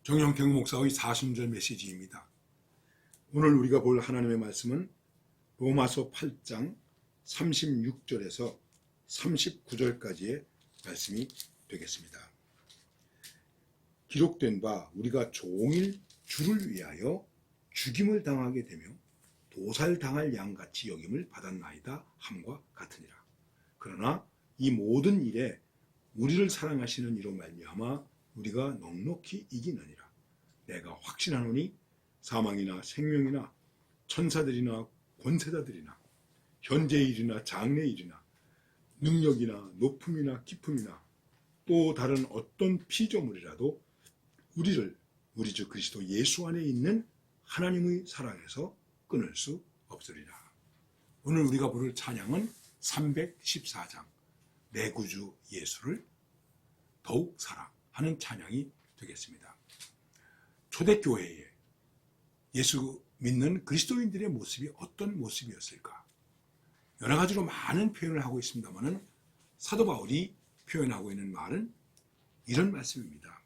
정영택 목사의 사순절 메시지입니다. 오늘 우리가 볼 하나님의 말씀은 로마서 8장 36절에서 39절까지의 말씀이 되겠습니다. 기록된 바 우리가 종일 주를 위하여 죽임을 당하게 되며 도살당할 양같이 여김을 받았나이다 함과 같으니라. 그러나 이 모든 일에 우리를 사랑하시는 이로 말미암아 우리가 넉넉히 이기느니라. 내가 확신하노니 사망이나 생명이나 천사들이나 권세자들이나 현재일이나 장래일이나 능력이나 높음이나 깊음이나 또 다른 어떤 피조물이라도 우리를 우리 주 그리스도 예수 안에 있는 하나님의 사랑에서 끊을 수 없으리라. 오늘 우리가 부를 찬양은 314장 내 구주 예수를 더욱 사랑하는 찬양이 되겠습니다. 초대교회에 예수 믿는 그리스도인들의 모습이 어떤 모습이었을까? 여러 가지로 많은 표현을 하고 있습니다만 사도 바울이 표현하고 있는 말은 이런 말씀입니다.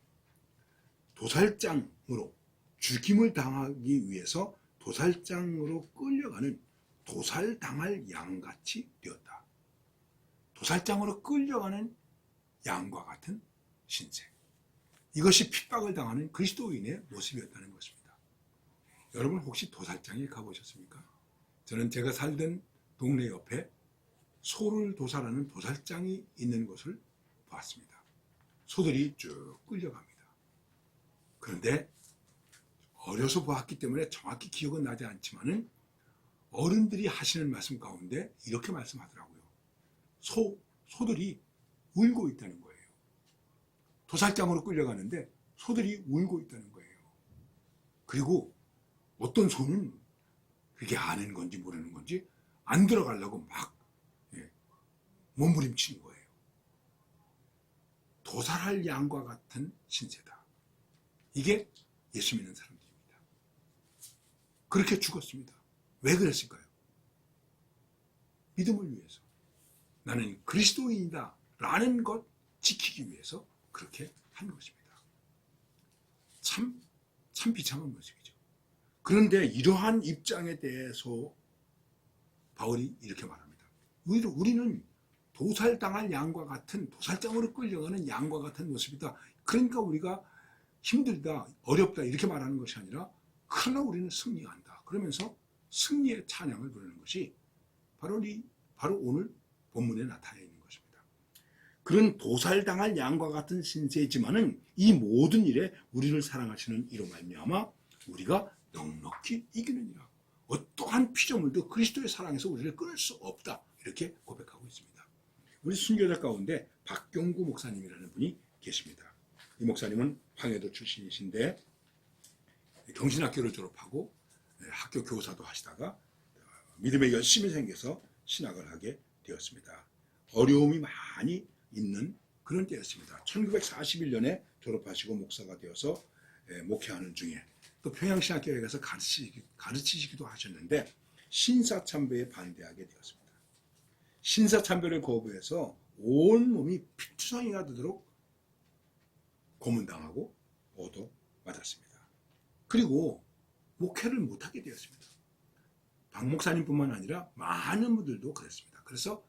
도살장으로 죽임을 당하기 위해서 도살장으로 끌려가는 도살당할 양같이 되었다. 도살장으로 끌려가는 양과 같은 신세. 이것이 핍박을 당하는 그리스도인의 모습이었다는 것입니다. 여러분 혹시 도살장에 가보셨습니까? 저는 제가 살던 동네 옆에 소를 도살하는 도살장이 있는 곳을 봤습니다. 소들이 쭉 끌려갑니다. 그런데 어려서 보았기 때문에 정확히 기억은 나지 않지만은 어른들이 하시는 말씀 가운데 이렇게 말씀하더라고요. 소들이 울고 있다는 거예요. 도살장으로 끌려가는데 소들이 울고 있다는 거예요. 그리고 어떤 소는 그게 아는 건지 모르는 건지 안 들어가려고 막 몸부림치는 거예요. 도살할 양과 같은 신세다. 이게 예수 믿는 사람들입니다. 그렇게 죽었습니다. 왜 그랬을까요? 믿음을 위해서. 나는 그리스도인이다 라는 것 지키기 위해서 그렇게 한 것입니다. 참 비참한 모습이죠. 그런데 이러한 입장에 대해서 바울이 이렇게 말합니다. 우리는 도살당할 양과 같은 도살장으로 끌려가는 양과 같은 모습이다. 그러니까 우리가 힘들다, 어렵다 이렇게 말하는 것이 아니라 그러나 우리는 승리한다. 그러면서 승리의 찬양을 부르는 것이 바로 오늘 본문에 나타나 있는 것입니다. 그런 도살당할 양과 같은 신세지만은 이 모든 일에 우리를 사랑하시는 이로 말미암아 우리가 넉넉히 이기느니라. 어떠한 피조물도 그리스도의 사랑에서 우리를 끊을 수 없다. 이렇게 고백하고 있습니다. 우리 순교자 가운데 박경구 목사님이라는 분이 계십니다. 이 목사님은 황해도 출신이신데 경신학교를 졸업하고 학교 교사도 하시다가 믿음에 열심히 생겨서 신학을 하게 되었습니다. 어려움이 많이 있는 그런 때였습니다. 1941년에 졸업하시고 목사가 되어서 목회하는 중에 또 평양신학교에 가서 가르치시기도 하셨는데 신사참배에 반대하게 되었습니다. 신사참배를 거부해서 온몸이 피투성이가 되도록 고문당하고 얻어맞았습니다. 그리고 목회를 못하게 되었습니다. 박 목사님뿐만 아니라 많은 분들도 그랬습니다. 그래서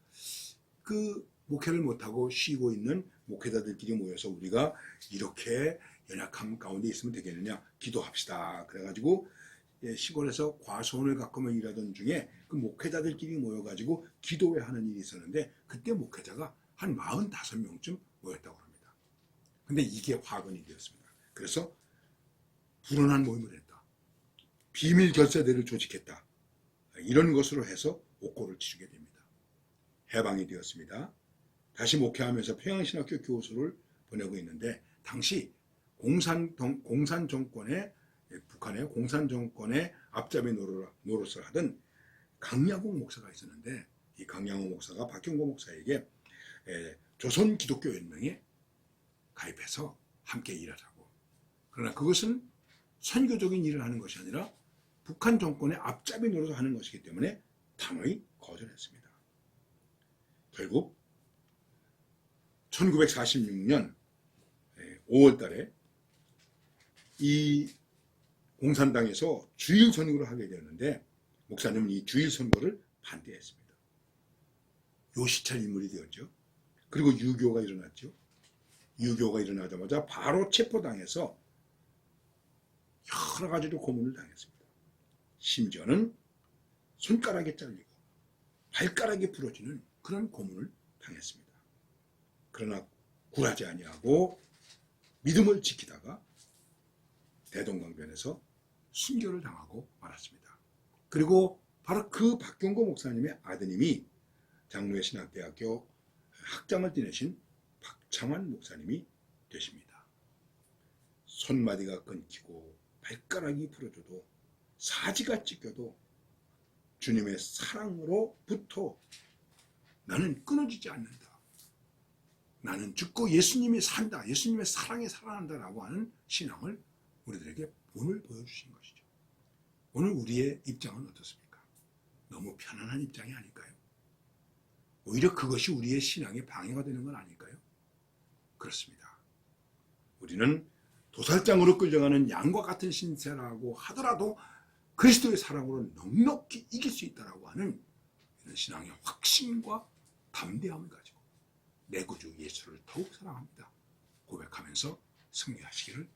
그 목회를 못하고 쉬고 있는 목회자들끼리 모여서 우리가 이렇게 연약함 가운데 있으면 되겠느냐 기도합시다. 그래가지고 시골에서 과수원을 가꾸며 일하던 중에 그 목회자들끼리 모여가지고 기도회 하는 일이 있었는데 그때 목회자가 한 45명쯤 모였다고 합니다. 근데 이게 화근이 되었습니다. 그래서 불온한 모임을 했다. 비밀 결사대를 조직했다. 이런 것으로 해서 옥고를 치르게 됩니다. 해방이 되었습니다. 다시 목회하면서 평양신학교 교수를 보내고 있는데 당시 공산 정권의 북한의 공산 정권의 앞잡이 노릇을 하던 강양호 목사가 있었는데 이 강양호 목사가 박경구 목사에게 조선 기독교 연맹에 가입해서 함께 일하자고. 그러나 그것은 선교적인 일을 하는 것이 아니라 북한 정권의 앞잡이 노릇을 하는 것이기 때문에 단호히 거절했습니다. 결국 1946년 5월 달에 이 공산당에서 주일 선거를 하게 되었는데 목사님은 이 주일 선거를 반대했습니다. 요시찰 인물이 되었죠. 그리고 유교가 일어났죠. 유교가 일어나자마자 바로 체포당해서 여러 가지로 고문을 당했습니다. 심지어는 손가락에 잘리고 발가락이 부러지는 그런 고문을 당했습니다. 그러나 굴하지 아니하고 믿음을 지키다가 대동강변에서 순교를 당하고 말았습니다. 그리고 바로 그 박경고 목사님의 아드님이 장로회 신학대학교 학장을 지내신 박창환 목사님이 되십니다. 손마디가 끊기고 발가락이 부러져도 사지가 찢겨도 주님의 사랑으로부터 나는 끊어지지 않는다. 나는 죽고 예수님이 산다. 예수님의 사랑에 살아난다라고 하는 신앙을 우리들에게 오늘 보여주신 것이죠. 오늘 우리의 입장은 어떻습니까? 너무 편안한 입장이 아닐까요? 오히려 그것이 우리의 신앙에 방해가 되는 건 아닐까요? 그렇습니다. 우리는 도살장으로 끌려가는 양과 같은 신세라고 하더라도 그리스도의 사랑으로 넉넉히 이길 수 있다라고 하는 이런 신앙의 확신과 담대함을 가지고 내 구주 예수를 더욱 사랑합니다 고백하면서 승리하시기를